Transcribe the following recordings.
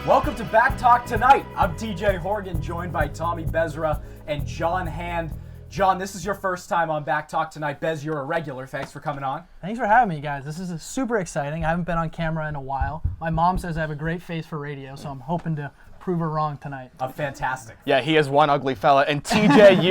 Welcome to Back Talk Tonight. I'm TJ Horgan, joined by Tommy Bezra and John Hand. John, this is your first time on Back Talk Tonight. Bez, you're a regular. Thanks for coming on. Thanks for having me, guys. This is super exciting. I haven't been on camera in a while. My mom says I have a great face for radio, so I'm hoping to prove her wrong tonight. Fantastic. Yeah, he is one ugly fella. And TJ,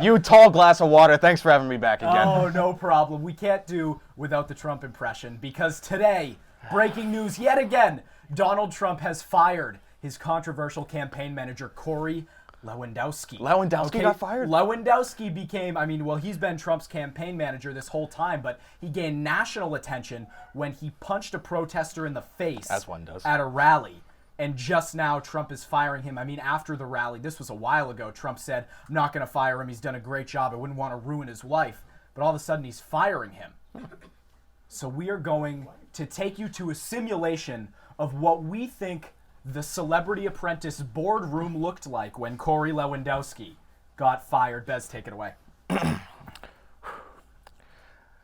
you tall glass of water. Thanks for having me back again. Oh, no problem. We can't do without the Trump impression because today, breaking news yet again, Donald Trump has fired his controversial campaign manager, Corey Lewandowski. Lewandowski got fired? Lewandowski became, he's been Trump's campaign manager this whole time, but he gained national attention when he punched a protester in the face As one does. at a rally. And just now, Trump is firing him. After the rally, this was a while ago, Trump said, I'm not going to fire him. He's done a great job. I wouldn't want to ruin his life. But all of a sudden, he's firing him. So we are going to take you to a simulation of what we think the Celebrity Apprentice boardroom looked like when Corey Lewandowski got fired. Bez, take it away.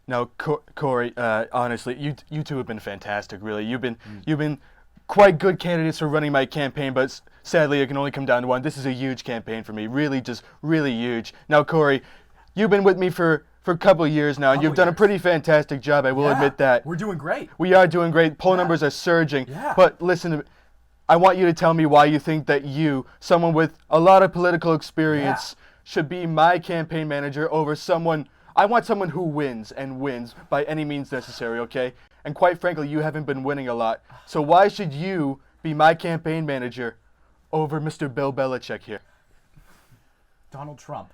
No, Corey, honestly, you two have been fantastic, really. You've been quite good candidates for running my campaign, but sadly it can only come down to one. This is a huge campaign for me, really, just really huge. Now, Corey, you've been with me for a couple of years now, and you've done a pretty fantastic job, I will admit that. We're doing great. We are doing great. Poll numbers are surging. Yeah. But listen, I want you to tell me why you think that you, someone with a lot of political experience, should be my campaign manager over someone. I want someone who wins and wins by any means necessary, okay? And quite frankly, you haven't been winning a lot. So why should you be my campaign manager over Mr. Bill Belichick here? Donald Trump.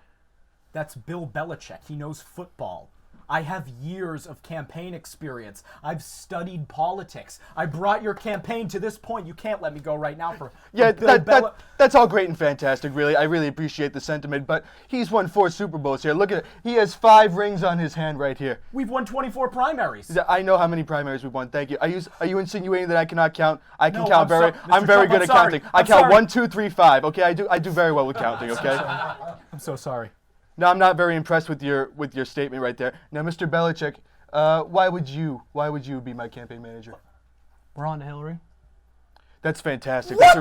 That's Bill Belichick. He knows football. I have years of campaign experience. I've studied politics. I brought your campaign to this point. You can't let me go right now for that's all great and fantastic, really. I really appreciate the sentiment, but he's won 4 Super Bowls here. Look at it. He has 5 rings on his hand right here. We've won 24 primaries. I know how many primaries we've won. Thank you. Are you insinuating that I cannot count? I can No, count I'm very good at counting. I count 1, 2, 3, 5. Okay, I do very well with counting, okay? I'm so sorry. No, I'm not very impressed with your statement right there. Now, Mr. Belichick, why would you be my campaign manager? We're on to Hillary. That's fantastic. That's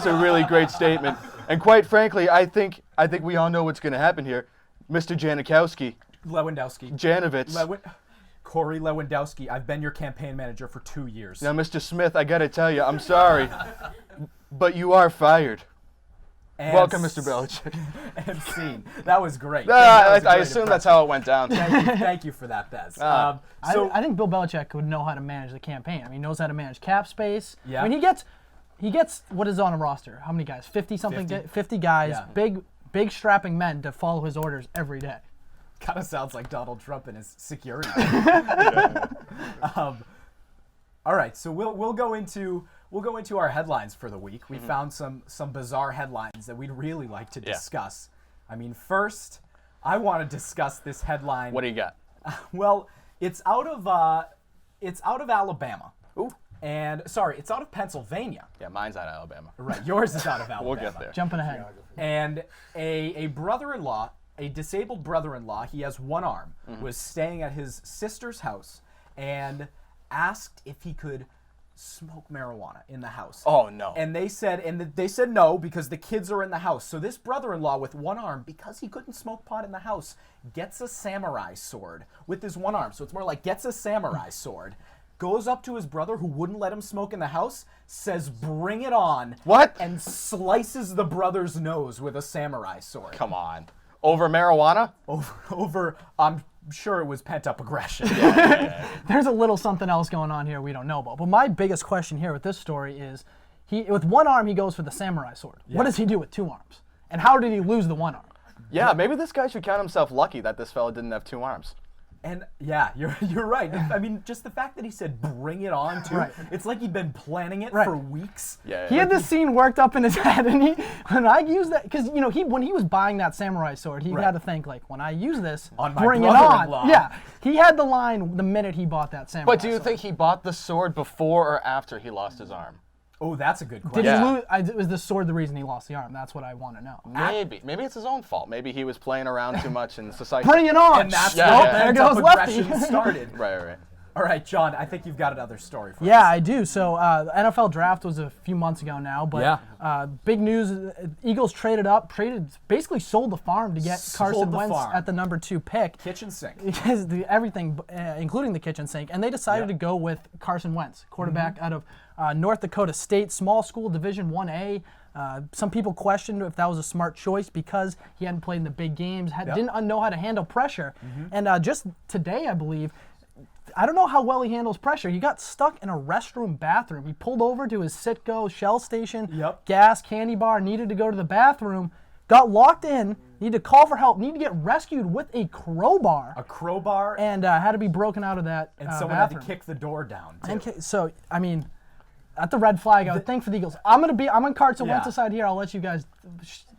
a really great statement. And quite frankly, I think we all know what's going to happen here. Mr. Janovitz. Corey Lewandowski. I've been your campaign manager for 2 years. Now, Mr. Smith, I got to tell you, I'm sorry, but you are fired. And welcome, Mr. Belichick. And scene. That was great. I assume that's how it went down. Thank you for that, Bez. I think Bill Belichick would know how to manage the campaign. He knows how to manage cap space. Yeah. He gets what is on a roster? How many guys? 50 guys, Yeah. big strapping men to follow his orders every day. Kind of sounds like Donald Trump and his security. All right, so we'll go into our headlines for the week. We found some bizarre headlines that we'd really like to discuss. First, I want to discuss this headline. What do you got? Well, it's out of Alabama. Ooh. And sorry, it's out of Pennsylvania. Yeah, mine's out of Alabama. Right, yours is out of Alabama. We'll get there. Jumping ahead. And a brother-in-law, a disabled brother-in-law, he has one arm, was staying at his sister's house and asked if he could smoke marijuana in the house. Oh no. And they said no because the kids are in the house. So this brother-in-law with one arm, because he couldn't smoke pot in the house, gets a samurai sword with his one arm. So it's more like gets a samurai sword, goes up to his brother who wouldn't let him smoke in the house, says bring it on. What? And slices the brother's nose with a samurai sword. Come on. Over marijuana? Over I'm sure it was pent-up aggression. There's a little something else going on here we don't know about. But my biggest question here with this story is, with one arm he goes for the samurai sword. Yeah. What does he do with 2 arms? And how did he lose the one arm? Yeah, maybe this guy should count himself lucky that this fella didn't have 2 arms. And yeah, you're right. Just the fact that he said bring it on too. Right. It's like he'd been planning it Right. for weeks. Yeah. He had this scene worked up in his head, and when I use that, because when he was buying that samurai sword, he had to think like, when I use this, On my bring it brother-in-law. on. Yeah, he had the line the minute he bought that samurai. But do you sword. think he bought the sword before or after he lost his arm? Oh, that's a good question. Did Yeah. he lose? Was the sword the reason he lost the arm? That's what I want to know. Maybe it's his own fault. Maybe he was playing around too much in society. Bring it on! And that's Yeah, how yeah. There pent-up goes Lefty. aggression started. Right. All right, John, I think you've got another story for Yeah, us. I do. So the NFL draft was a few months ago now, but big news: Eagles basically sold the farm to get Sold Carson the Wentz farm. at the number 2 pick. Kitchen sink. Because everything, including the kitchen sink, and they decided to go with Carson Wentz, quarterback out of North Dakota State, small school, Division 1A. Some people questioned if that was a smart choice because he hadn't played in the big games, didn't know how to handle pressure. And just today, I believe, I don't know how well he handles pressure. He got stuck in a restroom bathroom. He pulled over to his Citgo Shell station, gas, candy bar, needed to go to the bathroom, got locked in, needed to call for help, needed to get rescued with a crowbar. A crowbar. And had to be broken out of that And someone bathroom. had to kick the door down, too. So, I mean, at the red flag, I would think for the Eagles. I'm on Carson Wentz's side here. I'll let you guys.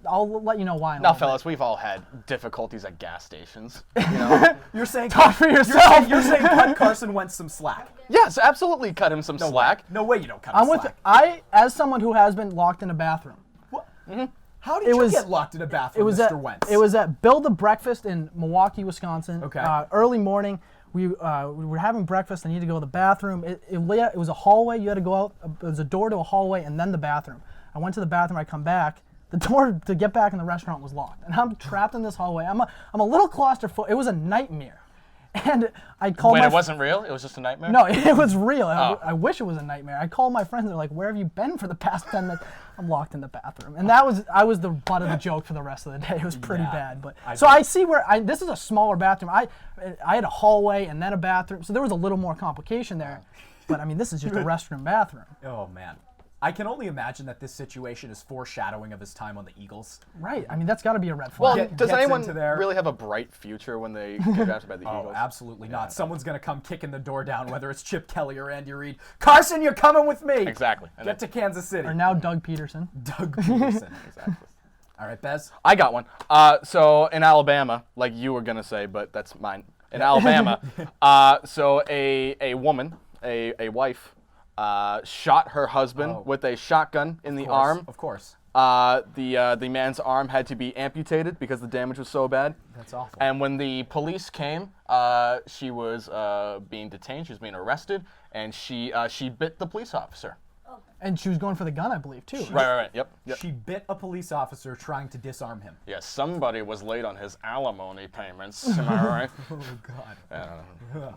I'll let you know why. Now, fellas, we've all had difficulties at gas stations. You know? You're saying Talk for yourself. You're saying cut Carson Wentz some slack. Yes, absolutely cut him some slack. No way you don't cut him I'm with. slack. As someone who has been locked in a bathroom. How did you get locked in a bathroom, Mr. Wentz? It was at Build a Breakfast in Milwaukee, Wisconsin. Okay. Early morning. We were having breakfast. I needed to go to the bathroom. It was a hallway. You had to go out. There was a door to a hallway and then the bathroom. I went to the bathroom. I come back. The door to get back in the restaurant was locked, and I'm trapped in this hallway. I'm a little claustrophobic. It was a nightmare, and I called. Wait, my it wasn't real? It was just a nightmare? No, it was real. I wish it was a nightmare. I called my friends. They're like, "Where have you been for the past 10 minutes?" I'm locked in the bathroom, and I was the butt of the joke for the rest of the day. It was pretty bad, but I see where this is a smaller bathroom. I had a hallway and then a bathroom, so there was a little more complication there. But I mean, this is just a restroom bathroom. Oh man. I can only imagine that this situation is foreshadowing of his time on the Eagles. Right. I mean, that's got to be a red flag. Well, does anyone into there. really have a bright future when they get drafted by the Eagles? Oh, absolutely not. Someone's going to come kicking the door down, whether it's Chip Kelly or Andy Reid. Carson, you're coming with me. Exactly. Get to Kansas City. Or now Doug Peterson. Doug Peterson. Exactly. All right, Bez. I got one. So in Alabama, like you were gonna say, but that's mine. In Alabama, so a woman, a wife, shot her husband with a shotgun in the arm. Of course. The man's arm had to be amputated because the damage was so bad. That's awful. And when the police came, she was being detained. She was being arrested, and she bit the police officer. And she was going for the gun, I believe, too. Right. Yep. She bit a police officer trying to disarm him. Yeah, somebody was late on his alimony payments. Am I right? Oh,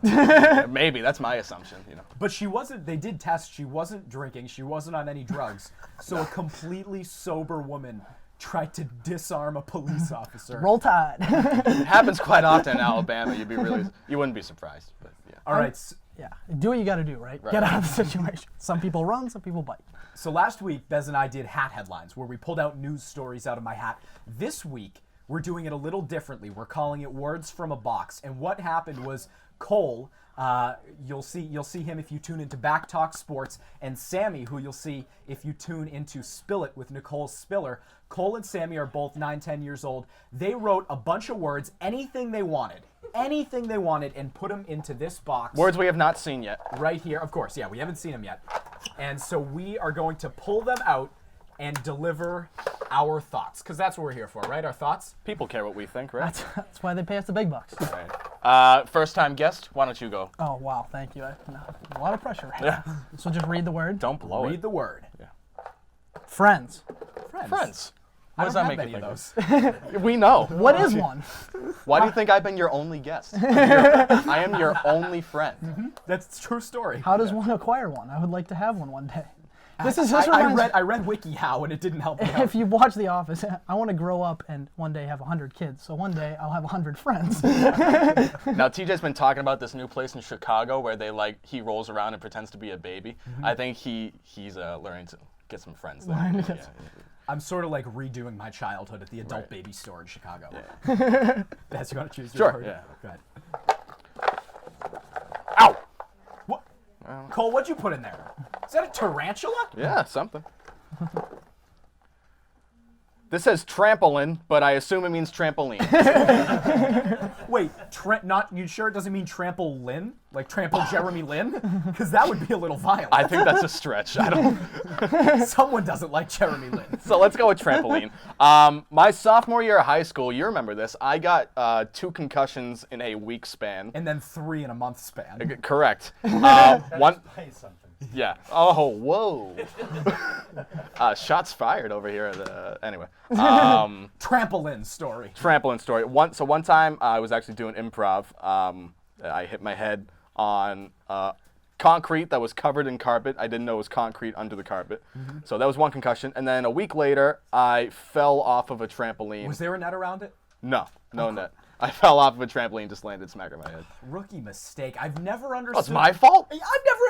God. Maybe that's my assumption. You know. But she wasn't, they did test, she wasn't drinking, she wasn't on any drugs. So a completely sober woman tried to disarm a police officer. Roll Tide. It happens quite often in Alabama. You wouldn't be surprised. But yeah. All right. Yeah, do what you got to do, right? Get out of the situation. Some people run, some people bite. So last week, Bez and I did hat headlines where we pulled out news stories out of my hat. This week, we're doing it a little differently. We're calling it Words from a Box. And what happened was Cole, you'll see him if you tune into Back Talk Sports, and Sammy, who you'll see if you tune into Spill It with Nicole Spiller. Cole and Sammy are both 9-10 years old. They wrote a bunch of words, anything they wanted, and put them into this box. Words we have not seen yet. Right here. Of course, yeah, we haven't seen them yet. And so we are going to pull them out and deliver our thoughts, because that's what we're here for, right? Our thoughts? People care what we think, right? That's why they pay us the big bucks. Right. First-time guest, why don't you go? Oh, wow, thank you. A lot of pressure right now. So just read the word. Don't blow it. Read the word. Yeah. Friends. Friends. I What don't does that have make you many think of those. of? We know. What is one? Why do you think I've been your only guest? I am your only friend. That's a true story. How does one acquire one? I would like to have one day. This I reminds read WikiHow and it didn't help me out. If you watch The Office, I want to grow up and one day have 100 kids. So one day I'll have 100 friends. Now TJ's been talking about this new place in Chicago where he rolls around and pretends to be a baby. I think he's learning to get some friends there. Yeah. I'm sort of like redoing my childhood at the adult baby store in Chicago. Yeah. Bess, you want to choose Sure. your word? Yeah. Go ahead. Ow! What? Cole, what'd you put in there? Is that a tarantula? Yeah, something. This says trampoline, but I assume it means trampoline. Wait, not you sure it doesn't mean trample Lynn? Like trample Jeremy Lin? Because that would be a little violent. I think that's a stretch. I don't. Someone doesn't like Jeremy Lin. So let's go with trampoline. My sophomore year of high school, you remember this, I got 2 concussions in a week span. And then 3 in a month span. Correct. One. Yeah. Oh, whoa. Shots fired over here. Anyway. Trampoline story. Trampoline story. One time I was actually doing improv. I hit my head on concrete that was covered in carpet. I didn't know it was concrete under the carpet. So that was one concussion. And then a week later, I fell off of a trampoline. Was there a net around it? No net. I fell off of a trampoline, just landed smack on my head. Rookie mistake. I've never understood. Oh, it's my fault?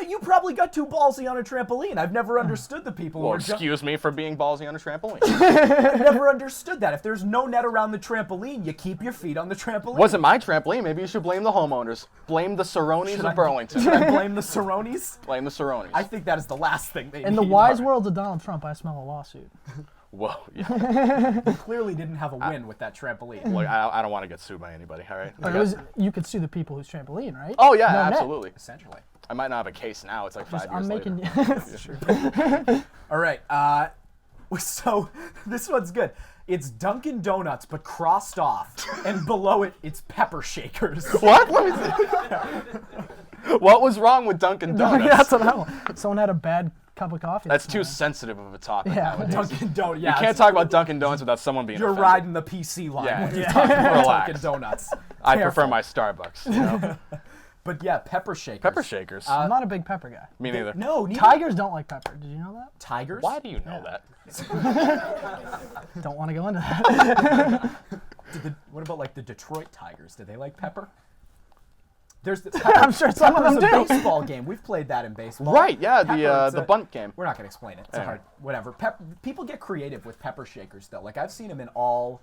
You probably got too ballsy on a trampoline. I've never understood the people Well, who are excuse me for being ballsy on a trampoline. I've never understood that. If there's no net around the trampoline, you keep your feet on the trampoline. Wasn't my trampoline. Maybe you should blame the homeowners. Blame the Saronis of Burlington. Should I blame the Saronis? Blame the Saronis. I think that is the last thing they need. In the wise world of Donald Trump, I smell a lawsuit. Whoa, yeah. You clearly didn't have a win with that trampoline. Look, I don't want to get sued by anybody, all right? You could sue the people whose trampoline, right? Oh, yeah, No net. absolutely. Essentially. I might not have a case now. It's like 5 years I'm making. later. All right. So this one's good. It's Dunkin' Donuts, but crossed off, and below it, it's Pepper Shakers. What? What was wrong with Dunkin' Donuts? That's what I want. Someone had a bad cup of coffee. That's too sensitive of a topic Yeah. nowadays. Dunkin' Donuts. You Yeah, can't talk about Dunkin' Donuts without someone being You're offended. riding the PC line Yeah. when you're Yeah. talking about Relax. Dunkin' Donuts. I Careful. prefer my Starbucks. You know? But yeah, Pepper Shakers. Pepper Shakers. I'm not a big pepper guy. Me neither. No, neither. Tigers don't like pepper. Did you know that? Tigers? Why do you know that? Don't want to go into that. What about like the Detroit Tigers? Do they like pepper? There's the I'm sure some of them Pepper's a do. baseball game. We've played that in baseball. Right, yeah, Pepper, it's the a- bunt game. We're not gonna explain it. It's Anyway. hard. Whatever. People get creative with pepper shakers though. Like I've seen them in all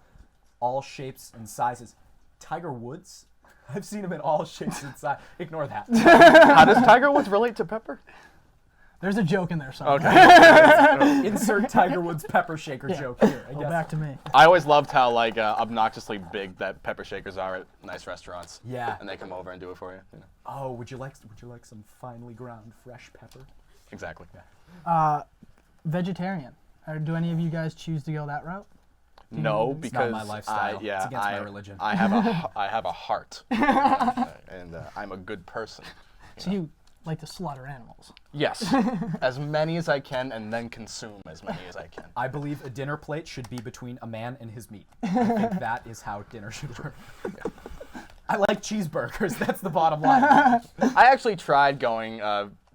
shapes and sizes. Tiger Woods. I've seen him in all shapes and sizes. Ignore that. How does Tiger Woods relate to pepper? There's a joke in there somewhere. Okay. Insert Tiger Woods pepper shaker joke here. I Go guess. back to me. I always loved how obnoxiously big that pepper shakers are at nice restaurants. Yeah. And they come over and do it for you. You know. Oh, would you like some finely ground fresh pepper? Exactly. Vegetarian. Do any of you guys choose to go that route? No, It's because not my lifestyle. It's against my religion. I have a heart, and I'm a good person. So you like to slaughter animals? Yes, as many as I can, and then consume as many as I can. I believe a dinner plate should be between a man and his meat. I think that is how dinner should work. I like cheeseburgers. That's the bottom line. I actually tried going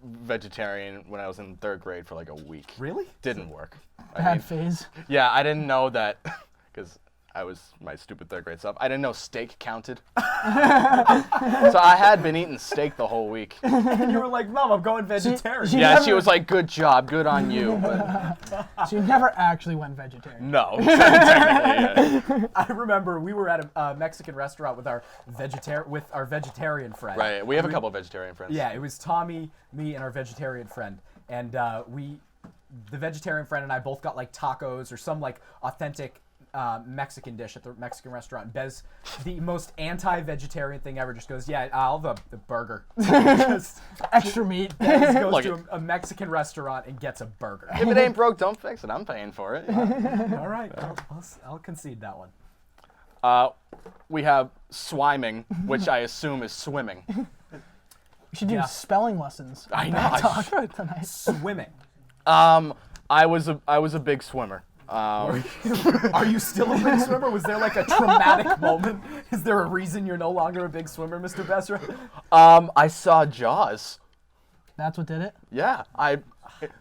vegetarian when I was in 3rd grade for like a week. Really? Didn't work. Bad phase. Yeah, I didn't know that because I was my stupid 3rd grade self. I didn't know steak counted. So I had been eating steak the whole week. And you were like, Mom, I'm going vegetarian. she- Yeah, never- she was like, "Good job, good on you." But So you never actually went vegetarian. no, technically, yeah. I remember we were at a Mexican restaurant with our vegetarian friend. Right. We have a couple of vegetarian friends. Yeah, it was Tommy, me, and our vegetarian friend. And the vegetarian friend and I both got like tacos or some like authentic Mexican dish at the Mexican restaurant. Bez, the most anti-vegetarian thing ever, just goes, yeah, I'll have the burger. Just Extra meat. Bez goes Look, to a Mexican restaurant and gets a burger. If it ain't broke, don't fix it. I'm paying for it. All right, I'll concede that one. We have swimming, which I assume is swimming. We should do Yeah. spelling lessons. I know. I should. Tonight. Swimming. I was a big swimmer. Are you still a big swimmer? Was there like a traumatic moment? Is there a reason you're no longer a big swimmer, Mr. Besser? I saw Jaws. That's what did it? Yeah,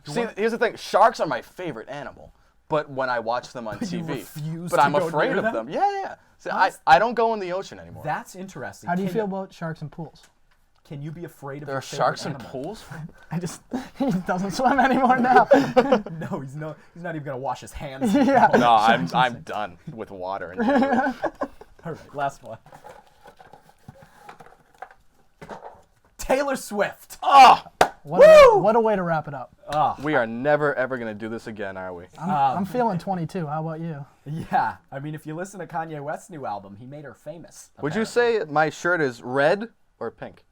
see. Here's the thing: sharks are my favorite animal, but when I watch them on TV, refuse but to I'm go afraid near of them? them. Yeah. See, I don't go in the ocean anymore. That's interesting. How do you Can feel about sharks and pools? Can you be afraid of There your are sharks in favorite animal? pools. He doesn't swim anymore now. No, he's not even gonna wash his hands. Yeah. No, I'm done with water. In general. All right, last one. Taylor Swift. Oh, What What a way to wrap it up. We are never, ever going to do this again, are we? I'm feeling 22. How about you? Yeah, I mean, if you listen to Kanye West's new album, he made her famous. Would you say my shirt is red or pink?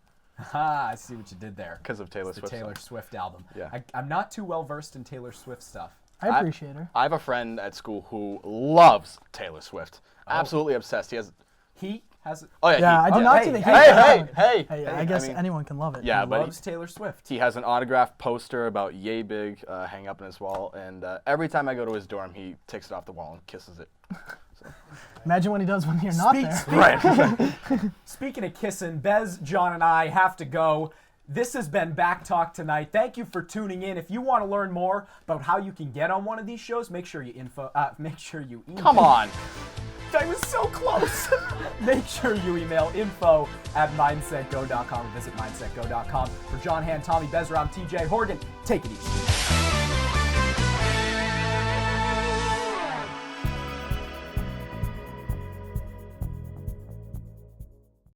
I see what you did there. Because of Taylor It's the Swift. Taylor Swift album. Yeah. I'm not too well versed in Taylor Swift stuff. I appreciate her. I have a friend at school who loves Taylor Swift. Absolutely obsessed. He has. Oh yeah. Yeah, I do not see the hate. Hey. I guess mean, anyone can love it. Yeah, He but loves Taylor Swift. he has an autographed poster about yay big hang up in his wall, and every time I go to his dorm, he takes it off the wall and kisses it. Imagine what he does when you're not there. Right. Speaking of kissing, Bez, John, and I have to go. This has been Back Talk tonight. Thank you for tuning in. If you want to learn more about how you can get on one of these shows, make sure you email. Come on. I was so close. Make sure you email info@mindsetgo.com or visit mindsetgo.com. For John Han, Tommy Bezra, I'm TJ Horgan. Take it easy.